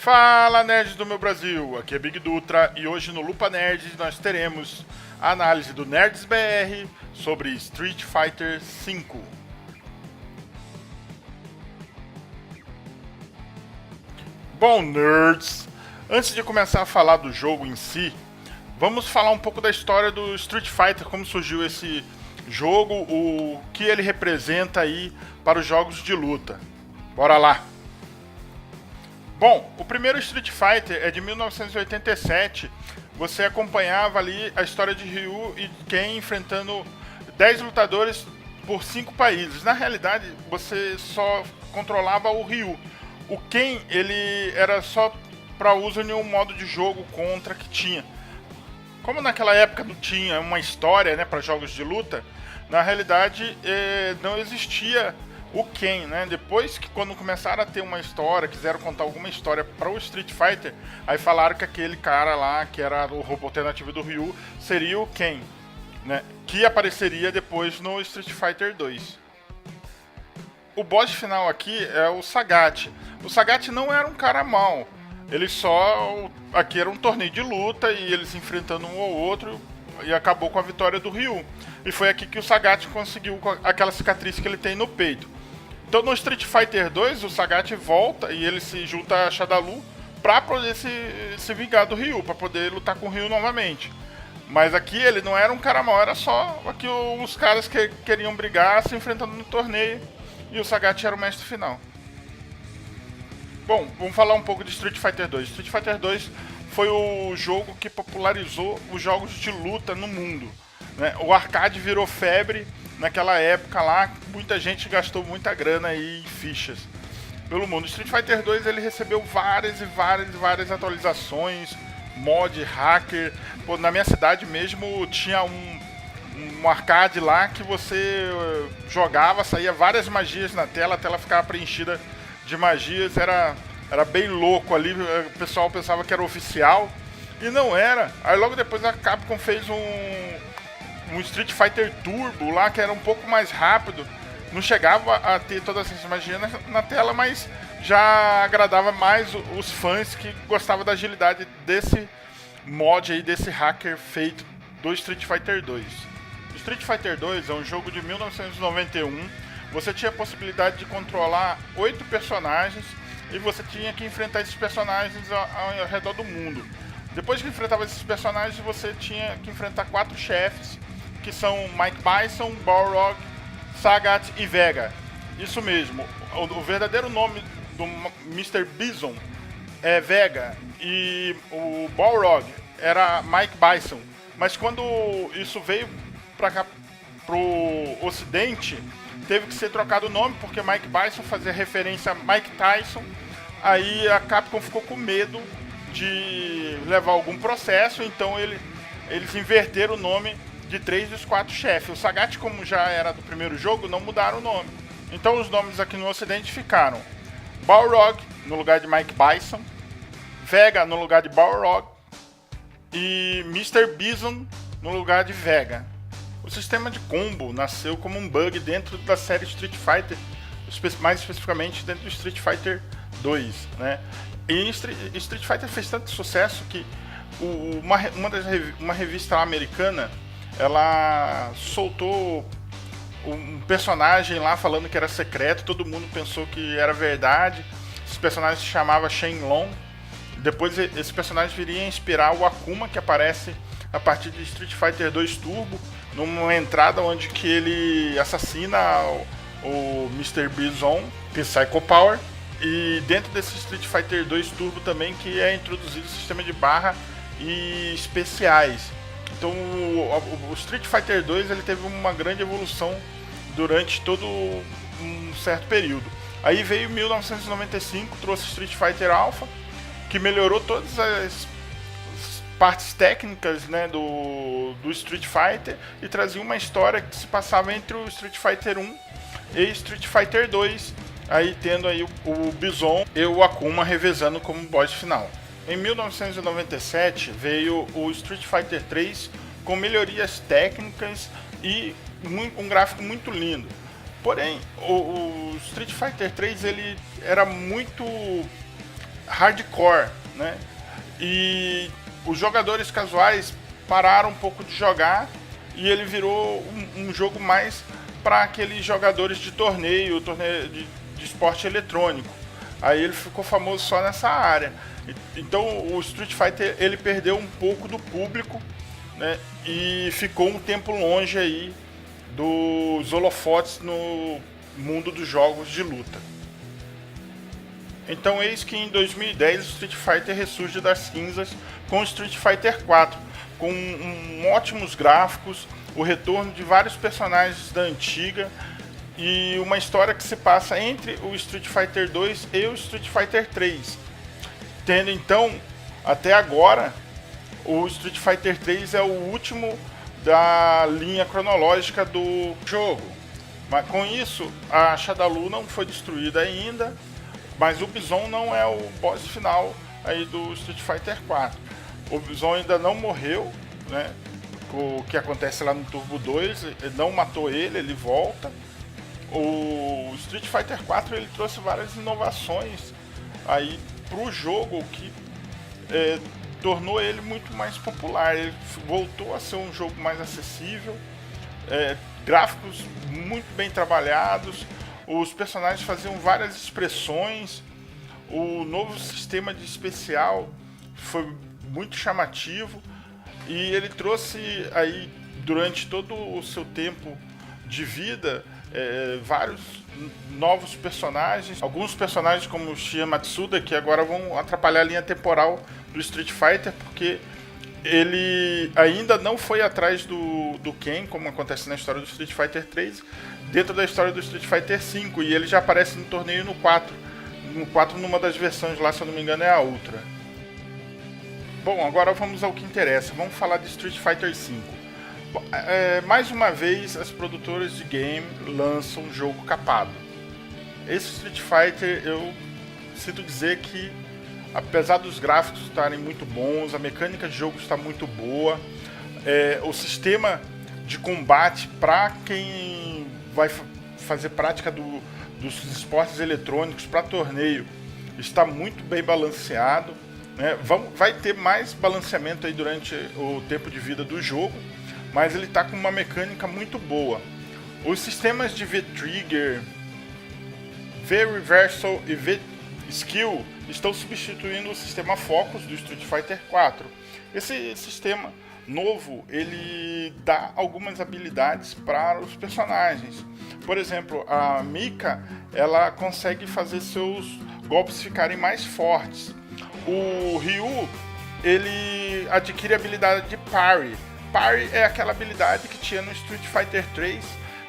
Fala, nerds do meu Brasil, aqui é Big Dutra e hoje no Lupa Nerds nós teremos a análise do Nerds BR sobre Street Fighter V. Bom, nerds, antes de começar a falar do jogo em si, vamos falar um pouco da história do Street Fighter, como surgiu esse jogo, o que ele representa aí para os jogos de luta. Bora lá! Bom, o primeiro Street Fighter é de 1987. Você acompanhava ali a história de Ryu e Ken enfrentando 10 lutadores por 5 países. Na realidade, você só controlava o Ryu. O Ken, ele era só para uso em um modo de jogo contra que tinha. Como naquela época não tinha uma história, né, para jogos de luta, na realidade não existia o Ken, né? Depois que quando começaram a ter uma história, quiseram contar alguma história para o Street Fighter, aí falaram que aquele cara lá, que era o robô alternativo do Ryu, seria o Ken, né? Que apareceria depois no Street Fighter 2. O boss final aqui é o Sagat. O Sagat não era um cara mau. Ele só... Aqui era um torneio de luta e eles enfrentando um ao outro e acabou com a vitória do Ryu. E foi aqui que o Sagat conseguiu aquela cicatriz que ele tem no peito. Então no Street Fighter 2 o Sagat volta e ele se junta a Shadaloo pra poder se vingar do Ryu, pra poder lutar com o Ryu novamente. Mas aqui ele não era um cara mau, era só aqui os caras que queriam brigar se enfrentando no torneio e o Sagat era o mestre final. Bom, vamos falar um pouco de Street Fighter 2. Street Fighter 2 foi o jogo que popularizou os jogos de luta no mundo, né? O arcade virou febre naquela época lá, muita gente gastou muita grana aí em fichas pelo mundo. Street Fighter 2 ele recebeu várias atualizações, mod, hacker. Pô, na minha cidade mesmo tinha um arcade lá que você jogava, saía várias magias na tela, a tela ficava preenchida de magias, era bem louco ali, o pessoal pensava que era oficial e não era. Aí logo depois a Capcom fez um Street Fighter Turbo lá, que era um pouco mais rápido, não chegava a ter todas essas magias na tela, mas já agradava mais os fãs que gostavam da agilidade desse mod aí, desse hacker feito do Street Fighter 2. Street Fighter 2 é um jogo de 1991, você tinha a possibilidade de controlar 8 personagens e você tinha que enfrentar esses personagens ao redor do mundo. Depois que enfrentava esses personagens, você tinha que enfrentar 4 chefes, que são Mike Bison, Balrog, Sagat e Vega. Isso mesmo, o verdadeiro nome do Mr. Bison é Vega e o Balrog era Mike Bison. Mas quando isso veio para cá, pro ocidente, teve que ser trocado o nome, porque Mike Bison fazia referência a Mike Tyson. Aí a Capcom ficou com medo de levar algum processo, então eles inverteram o nome de 3 dos 4 chefes. O Sagat, como já era do primeiro jogo, não mudaram o nome. Então os nomes aqui no ocidente ficaram Balrog no lugar de Mike Bison, Vega no lugar de Balrog e Mr. Bison no lugar de Vega. O sistema de combo nasceu como um bug dentro da série Street Fighter, mais especificamente dentro do Street Fighter 2, né? E Street Fighter fez tanto sucesso que uma revista americana, ela soltou um personagem lá falando que era secreto, todo mundo pensou que era verdade. Esse personagem se chamava Shenlong. Depois esse personagem viria a inspirar o Akuma, que aparece a partir de Street Fighter 2 Turbo, numa entrada onde que ele assassina o Mr. Bison, Psycho Power. E dentro desse Street Fighter 2 Turbo também que é introduzido o sistema de barra e especiais. Então o Street Fighter 2 ele teve uma grande evolução durante todo um certo período. Aí veio 1995, trouxe Street Fighter Alpha, que melhorou todas as partes técnicas, né, do Street Fighter e trazia uma história que se passava entre o Street Fighter 1 e Street Fighter 2, aí tendo aí o Bison e o Akuma revezando como boss final. Em 1997 veio o Street Fighter 3 com melhorias técnicas e um gráfico muito lindo. Porém, o Street Fighter 3 ele era muito hardcore, né? E os jogadores casuais pararam um pouco de jogar e ele virou um jogo mais para aqueles jogadores de torneio de esporte eletrônico. Aí ele ficou famoso só nessa área. Então o Street Fighter ele perdeu um pouco do público, né? E ficou um tempo longe aí dos holofotes no mundo dos jogos de luta. Então eis que em 2010 o Street Fighter ressurge das cinzas com o Street Fighter 4, com ótimos gráficos, o retorno de vários personagens da antiga e uma história que se passa entre o Street Fighter 2 e o Street Fighter 3. Tendo então, até agora, o Street Fighter 3 é o último da linha cronológica do jogo. Mas com isso, a Shadaloo não foi destruída ainda, mas o Bison não é o boss final aí do Street Fighter 4. O Bison ainda não morreu, né? O que acontece lá no Turbo 2, ele não matou ele, ele volta. O Street Fighter 4 ele trouxe várias inovações aí pro jogo que tornou ele muito mais popular. Ele voltou a ser um jogo mais acessível, gráficos muito bem trabalhados, os personagens faziam várias expressões, o novo sistema de especial foi muito chamativo e ele trouxe aí durante todo o seu tempo de vida vários novos personagens, alguns personagens como o Shinya Matsuda que agora vão atrapalhar a linha temporal do Street Fighter porque ele ainda não foi atrás do Ken, como acontece na história do Street Fighter 3, dentro da história do Street Fighter 5, e ele já aparece no torneio no 4. No 4, numa das versões lá, se eu não me engano, é a Ultra. Bom, agora vamos ao que interessa. Vamos falar de Street Fighter 5. Mais uma vez, as produtoras de game lançam um jogo capado. Esse Street Fighter, eu sinto dizer que apesar dos gráficos estarem muito bons, a mecânica de jogo está muito boa, o sistema de combate para quem vai fazer prática dos esportes eletrônicos para torneio está muito bem balanceado, né? Vai ter mais balanceamento aí durante o tempo de vida do jogo, mas ele está com uma mecânica muito boa. Os sistemas de V-Trigger, V-Reversal e V-Skill estão substituindo o sistema Focus do Street Fighter 4. Esse sistema novo, ele dá algumas habilidades para os personagens. Por exemplo, a Mika, ela consegue fazer seus golpes ficarem mais fortes. O Ryu, ele adquire a habilidade de Parry. Parry é aquela habilidade que tinha no Street Fighter 3,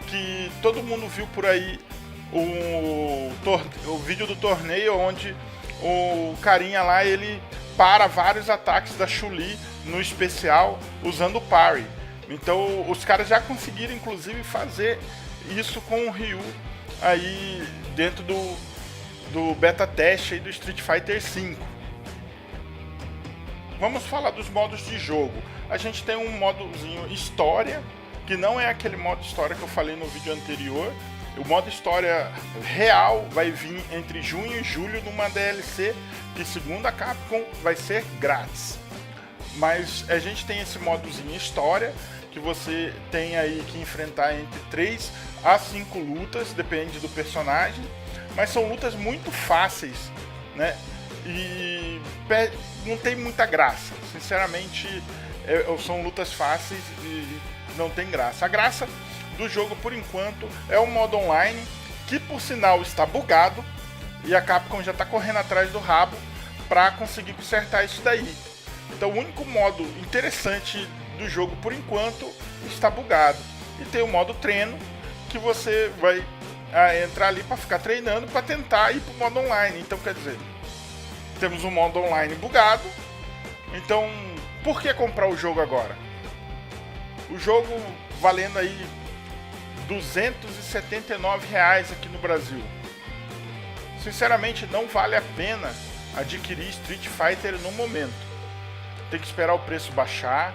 que todo mundo viu por aí o vídeo do torneio onde o carinha lá, ele para vários ataques da Chun-Li no especial usando o parry. Então os caras já conseguiram inclusive fazer isso com o Ryu aí dentro do beta teste aí do Street Fighter 5. Vamos falar dos modos de jogo. A gente tem um modozinho história, que não é aquele modo história que eu falei no vídeo anterior. O modo história real vai vir entre junho e julho numa DLC que, segundo a Capcom, vai ser grátis. Mas a gente tem esse modozinho história, que você tem aí que enfrentar entre 3 a 5 lutas, depende do personagem. Mas são lutas muito fáceis, né? E não tem muita graça. Sinceramente, são lutas fáceis e não tem graça. A graça do jogo, por enquanto, é o modo online, que por sinal está bugado, e a Capcom já está correndo atrás do rabo para conseguir consertar isso daí. Então o único modo interessante do jogo, por enquanto, está bugado. E tem o modo treino, que você vai entrar ali para ficar treinando, para tentar ir para o modo online. Então, quer dizer, temos um modo online bugado. Então, por que comprar o jogo agora? O jogo valendo aí R$ 279 aqui no Brasil. Sinceramente, não vale a pena adquirir Street Fighter no momento. Tem que esperar o preço baixar.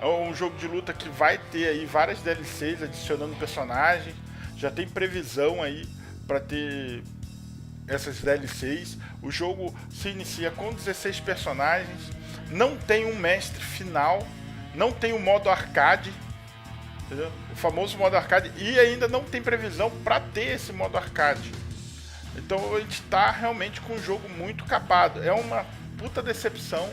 É um jogo de luta que vai ter aí várias DLCs adicionando personagens. Já tem previsão aí para ter essas DLCs. O jogo se inicia com 16 personagens, não tem um mestre final, não tem o modo arcade, entendeu? O famoso modo arcade, e ainda não tem previsão para ter esse modo arcade. Então a gente tá realmente com um jogo muito capado. É uma puta decepção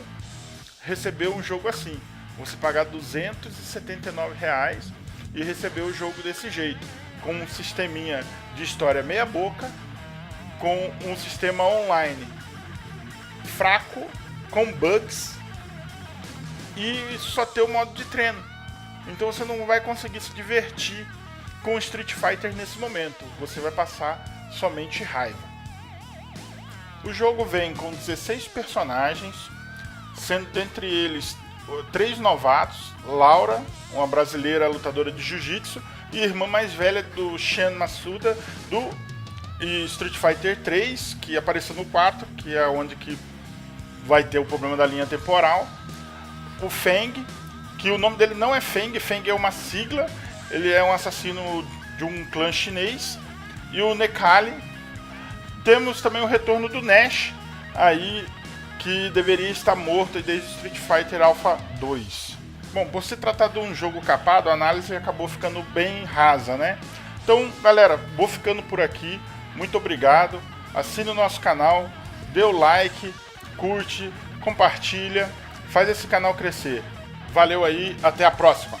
receber um jogo assim. Você pagar R$279 e receber o jogo desse jeito, com um sisteminha de história meia boca, com um sistema online fraco, com bugs, e só ter o modo de treino. Então você não vai conseguir se divertir com Street Fighter nesse momento. Você vai passar somente raiva. O jogo vem com 16 personagens, sendo dentre eles 3 novatos: Laura, uma brasileira lutadora de jiu-jitsu, e irmã mais velha do Shen Masuda do Street Fighter 3, que apareceu no 4, que é onde que vai ter o problema da linha temporal. O Feng, que o nome dele não é Feng, Feng é uma sigla, ele é um assassino de um clã chinês. E o Necali. Temos também o retorno do Nash, aí, que deveria estar morto desde Street Fighter Alpha 2. Bom, por se tratar de um jogo capado, a análise acabou ficando bem rasa, né? Então, galera, vou ficando por aqui. Muito obrigado. Assine o nosso canal, dê o like, curte, compartilha, faz esse canal crescer. Valeu aí, até a próxima!